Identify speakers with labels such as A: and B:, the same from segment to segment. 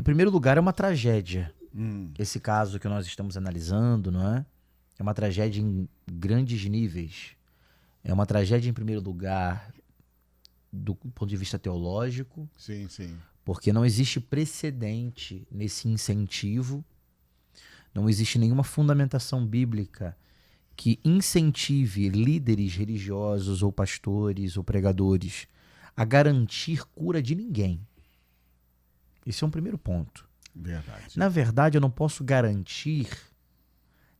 A: Em primeiro lugar, é uma tragédia.
B: Hum,
A: Esse caso que nós estamos analisando, não é? É uma tragédia em grandes níveis. É uma tragédia, em primeiro lugar, do ponto de vista teológico,
B: sim, sim.
A: porque não existe precedente nesse incentivo, não existe nenhuma fundamentação bíblica que incentive líderes religiosos ou pastores ou pregadores a garantir cura de ninguém. Esse é um primeiro ponto.
B: Verdade.
A: Na verdade, eu não posso garantir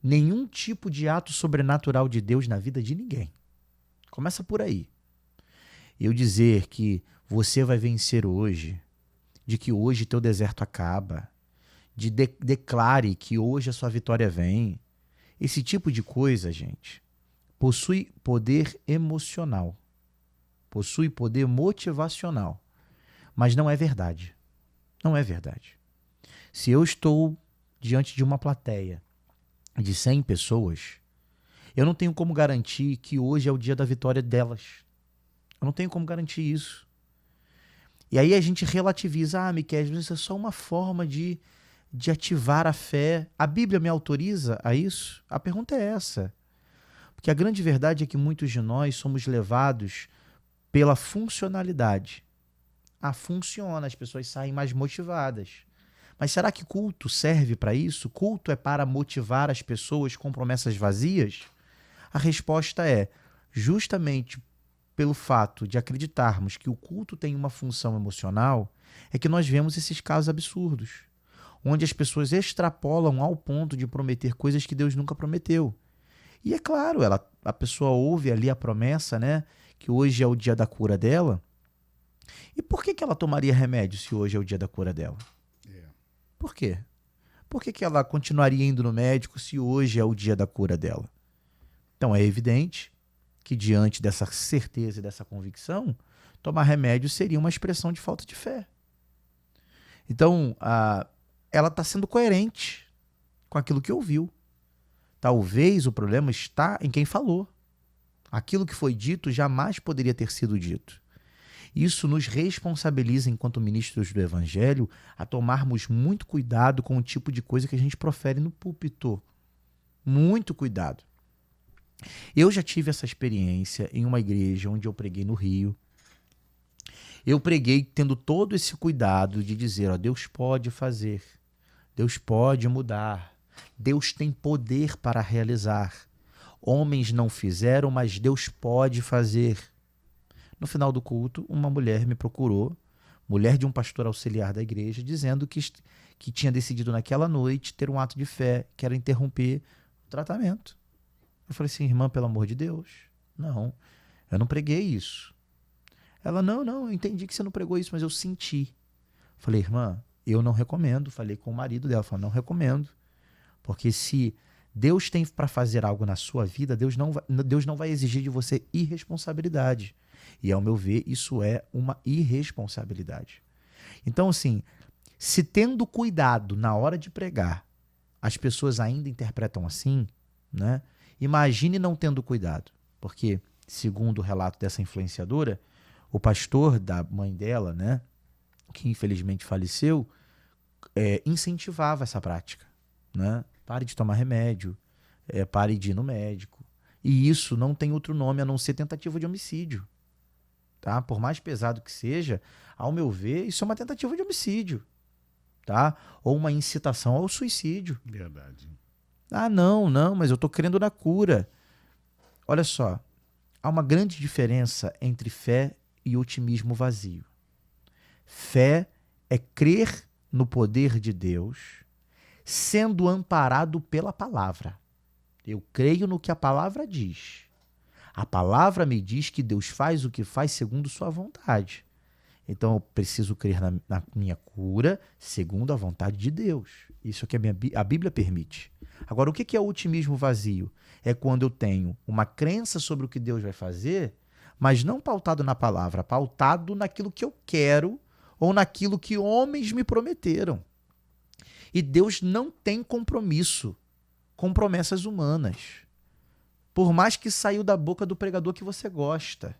A: nenhum tipo de ato sobrenatural de Deus na vida de ninguém. Começa por aí. Eu dizer que você vai vencer hoje, de que hoje teu deserto acaba, declare que hoje a sua vitória vem. Esse tipo de coisa, gente, possui poder emocional, possui poder motivacional, mas não é verdade. Não é verdade. Se eu estou diante de uma plateia de 100 pessoas, eu não tenho como garantir que hoje é o dia da vitória delas. Eu não tenho como garantir isso. E aí a gente relativiza, Miquel, isso é só uma forma de ativar a fé. A Bíblia me autoriza a isso? A pergunta é essa. Porque a grande verdade é que muitos de nós somos levados pela funcionalidade. Funciona, as pessoas saem mais motivadas. Mas será que culto serve para isso? Culto é para motivar as pessoas com promessas vazias? A resposta é, justamente pelo fato de acreditarmos que o culto tem uma função emocional, é que nós vemos esses casos absurdos, onde as pessoas extrapolam ao ponto de prometer coisas que Deus nunca prometeu. E é claro, a pessoa ouve ali a promessa, né, que hoje é o dia da cura dela. E por que ela tomaria remédio se hoje é o dia da cura dela?
B: É.
A: Por quê? Por que ela continuaria indo no médico se hoje é o dia da cura dela? Então é evidente que diante dessa certeza e dessa convicção, tomar remédio seria uma expressão de falta de fé. Então, ela está sendo coerente com aquilo que ouviu. Talvez o problema está em quem falou. Aquilo que foi dito jamais poderia ter sido dito. Isso nos responsabiliza, enquanto ministros do Evangelho, a tomarmos muito cuidado com o tipo de coisa que a gente profere no púlpito. Muito cuidado. Eu já tive essa experiência em uma igreja onde eu preguei no Rio. Eu preguei tendo todo esse cuidado de dizer, Deus pode fazer, Deus pode mudar, Deus tem poder para realizar. Homens não fizeram, mas Deus pode fazer. No final do culto, uma mulher me procurou, mulher de um pastor auxiliar da igreja, dizendo que tinha decidido naquela noite ter um ato de fé, que era interromper o tratamento. Eu falei assim, irmã, pelo amor de Deus, não, eu não preguei isso. Ela, não, eu entendi que você não pregou isso, mas eu senti. Falei, irmã, eu não recomendo. Falei com o marido dela, falei, não recomendo. Porque se Deus tem para fazer algo na sua vida, Deus não vai exigir de você irresponsabilidade. E, ao meu ver, isso é uma irresponsabilidade. Então, assim, se tendo cuidado na hora de pregar, as pessoas ainda interpretam assim, né? Imagine não tendo cuidado. Porque, segundo o relato dessa influenciadora, o pastor da mãe dela, né, que infelizmente faleceu, incentivava essa prática. Né? Pare de tomar remédio, pare de ir no médico. E isso não tem outro nome a não ser tentativa de homicídio. Tá? Por mais pesado que seja, ao meu ver, isso é uma tentativa de homicídio. Tá? Ou uma incitação ao suicídio.
B: Verdade.
A: Não, mas eu estou crendo na cura. Olha só, há uma grande diferença entre fé e otimismo vazio. Fé é crer no poder de Deus, sendo amparado pela palavra. Eu creio no que a palavra diz. A palavra me diz que Deus faz o que faz segundo sua vontade. Então eu preciso crer na minha cura segundo a vontade de Deus. Isso é que a Bíblia permite. Agora, o que é o otimismo vazio? É quando eu tenho uma crença sobre o que Deus vai fazer, mas não pautado na palavra, pautado naquilo que eu quero ou naquilo que homens me prometeram. E Deus não tem compromisso com promessas humanas. Por mais que saiu da boca do pregador que você gosta.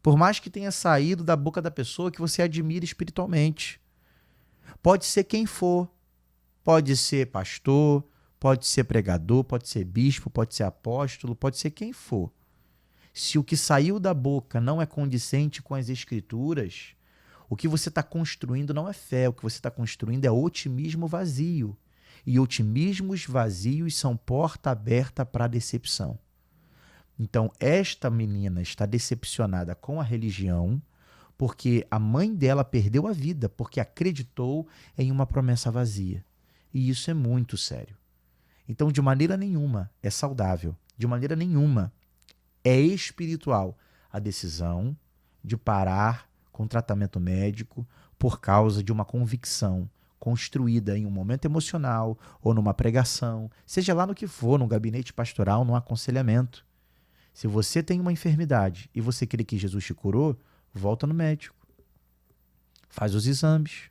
A: Por mais que tenha saído da boca da pessoa que você admira espiritualmente. Pode ser quem for. Pode ser pastor, pode ser pregador, pode ser bispo, pode ser apóstolo, pode ser quem for. Se o que saiu da boca não é condizente com as Escrituras, o que você está construindo não é fé, o que você está construindo é otimismo vazio. E otimismos vazios são porta aberta para a decepção. Então, esta menina está decepcionada com a religião porque a mãe dela perdeu a vida, porque acreditou em uma promessa vazia. E isso é muito sério. Então, de maneira nenhuma é saudável, de maneira nenhuma é espiritual a decisão de parar com tratamento médico por causa de uma convicção construída em um momento emocional ou numa pregação, seja lá no que for, num gabinete pastoral, num aconselhamento. Se você tem uma enfermidade e você crê que Jesus te curou, volta no médico. Faz os exames.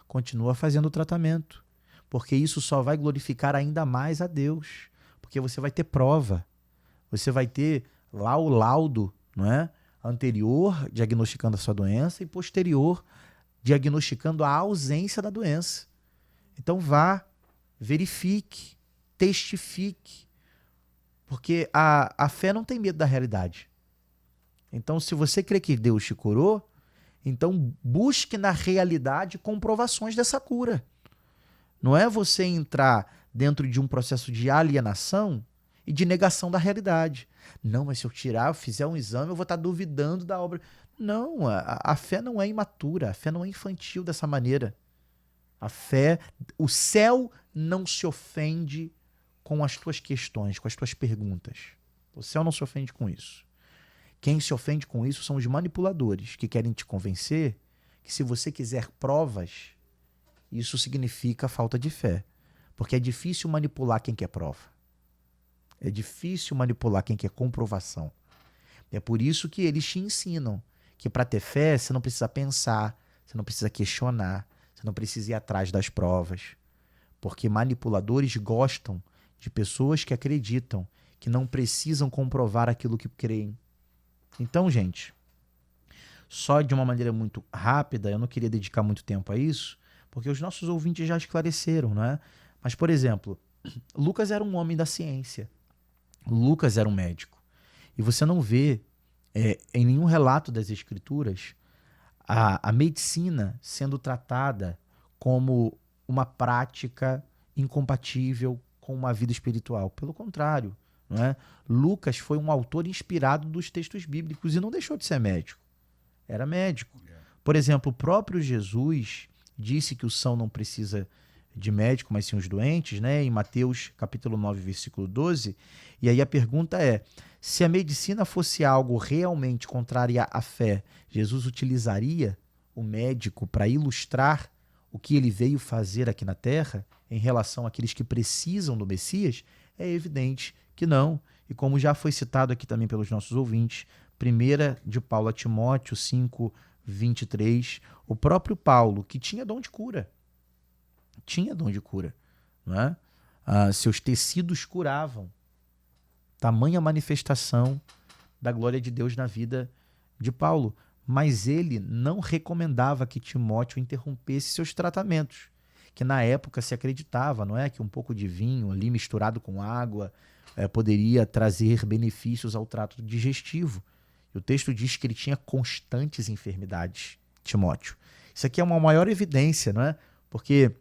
A: Continua fazendo o tratamento. Porque isso só vai glorificar ainda mais a Deus. Porque você vai ter prova. Você vai ter lá o laudo, não é? Anterior, diagnosticando a sua doença, e posterior, diagnosticando a ausência da doença. Então vá, verifique, testifique. Porque a fé não tem medo da realidade. Então, se você crê que Deus te curou, então busque na realidade comprovações dessa cura. Não é você entrar dentro de um processo de alienação e de negação da realidade. Não, mas se eu tirar, eu fizer um exame, eu vou estar duvidando da obra. Não, a fé não é imatura, a fé não é infantil dessa maneira. A fé, o céu não se ofende com as tuas questões, com as tuas perguntas. O céu não se ofende com isso. Quem se ofende com isso são os manipuladores que querem te convencer que se você quiser provas, isso significa falta de fé. Porque é difícil manipular quem quer prova. É difícil manipular quem quer comprovação. É por isso que eles te ensinam que para ter fé você não precisa pensar, você não precisa questionar, você não precisa ir atrás das provas. Porque manipuladores gostam de pessoas que acreditam que não precisam comprovar aquilo que creem. Então, gente, só de uma maneira muito rápida, eu não queria dedicar muito tempo a isso, porque os nossos ouvintes já esclareceram, não é? Mas, por exemplo, Lucas era um homem da ciência. Lucas era um médico. E você não vê em nenhum relato das Escrituras a medicina sendo tratada como uma prática incompatível com uma vida espiritual. Pelo contrário, não é? Lucas foi um autor inspirado dos textos bíblicos e não deixou de ser médico. Era médico. Por exemplo, o próprio Jesus disse que o são não precisa de médico, mas sim os doentes, né? Em Mateus capítulo 9, versículo 12. E aí a pergunta é, se a medicina fosse algo realmente contrário à fé, Jesus utilizaria o médico para ilustrar o que ele veio fazer aqui na Terra em relação àqueles que precisam do Messias? É evidente que não. E como já foi citado aqui também pelos nossos ouvintes, 1 de Paulo a Timóteo 5, 23, o próprio Paulo, que tinha dom de cura, não é? Seus tecidos curavam. Tamanha manifestação da glória de Deus na vida de Paulo. Mas ele não recomendava que Timóteo interrompesse seus tratamentos, que na época se acreditava, não é? Que um pouco de vinho ali misturado com água poderia trazer benefícios ao trato digestivo. E o texto diz que ele tinha constantes enfermidades, Timóteo. Isso aqui é uma maior evidência, não é? Porque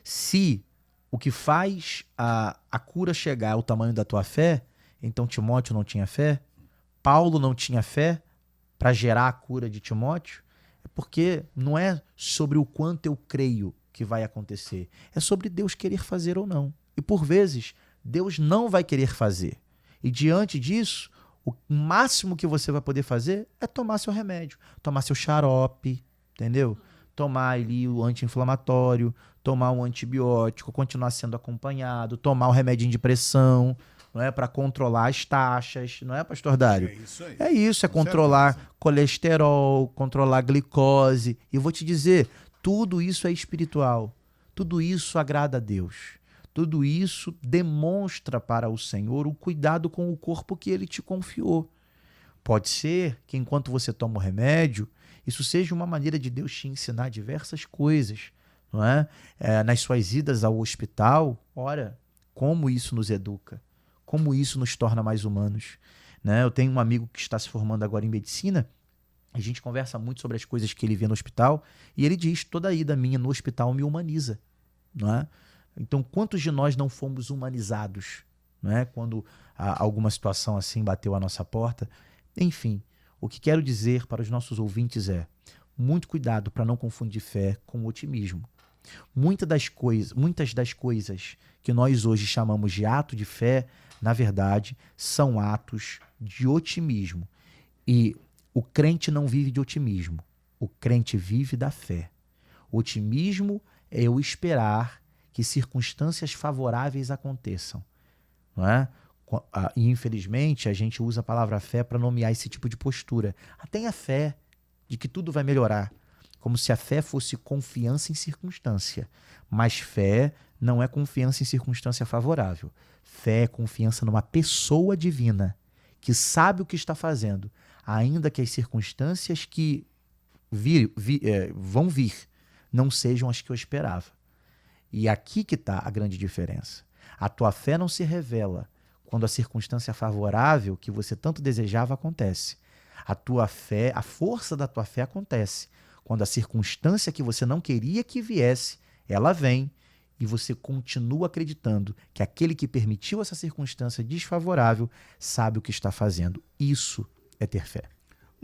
A: se o que faz a cura chegar ao tamanho da tua fé, então Timóteo não tinha fé, Paulo não tinha fé para gerar a cura de Timóteo, é porque não é sobre o quanto eu creio que vai acontecer, é sobre Deus querer fazer ou não. E por vezes, Deus não vai querer fazer. E diante disso, o máximo que você vai poder fazer é tomar seu remédio, tomar seu xarope, entendeu? Tomar ali o anti-inflamatório, tomar um antibiótico, continuar sendo acompanhado, tomar o remédio de pressão, não é, para controlar as taxas, não é, pastor Dário?
B: É isso aí.
A: É isso, é controlar colesterol, controlar glicose. E vou te dizer, tudo isso é espiritual. Tudo isso agrada a Deus. Tudo isso demonstra para o Senhor o cuidado com o corpo que ele te confiou. Pode ser que enquanto você toma o remédio isso seja uma maneira de Deus te ensinar diversas coisas, não é? Nas suas idas ao hospital, ora, como isso nos educa, como isso nos torna mais humanos, né? Eu tenho um amigo que está se formando agora em medicina. A gente conversa muito sobre as coisas que ele vê no hospital e ele diz: toda ida minha no hospital me humaniza, não é? Então, quantos de nós não fomos humanizados, não é? Quando alguma situação assim bateu à nossa porta? Enfim, o que quero dizer para os nossos ouvintes é: muito cuidado para não confundir fé com otimismo. Muitas das coisas que nós hoje chamamos de ato de fé, na verdade, são atos de otimismo. E o crente não vive de otimismo. O crente vive da fé. O otimismo é eu esperar que circunstâncias favoráveis aconteçam, não é? E, infelizmente, a gente usa a palavra fé para nomear esse tipo de postura. Tenha fé de que tudo vai melhorar, como se a fé fosse confiança em circunstância. Mas fé não é confiança em circunstância favorável. Fé é confiança numa pessoa divina que sabe o que está fazendo, ainda que as circunstâncias que vão vir não sejam as que eu esperava. E aqui que está a grande diferença. A tua fé não se revela quando a circunstância favorável que você tanto desejava acontece. A tua fé, a força da tua fé acontece quando a circunstância que você não queria que viesse, ela vem e você continua acreditando que aquele que permitiu essa circunstância desfavorável sabe o que está fazendo. Isso é ter fé.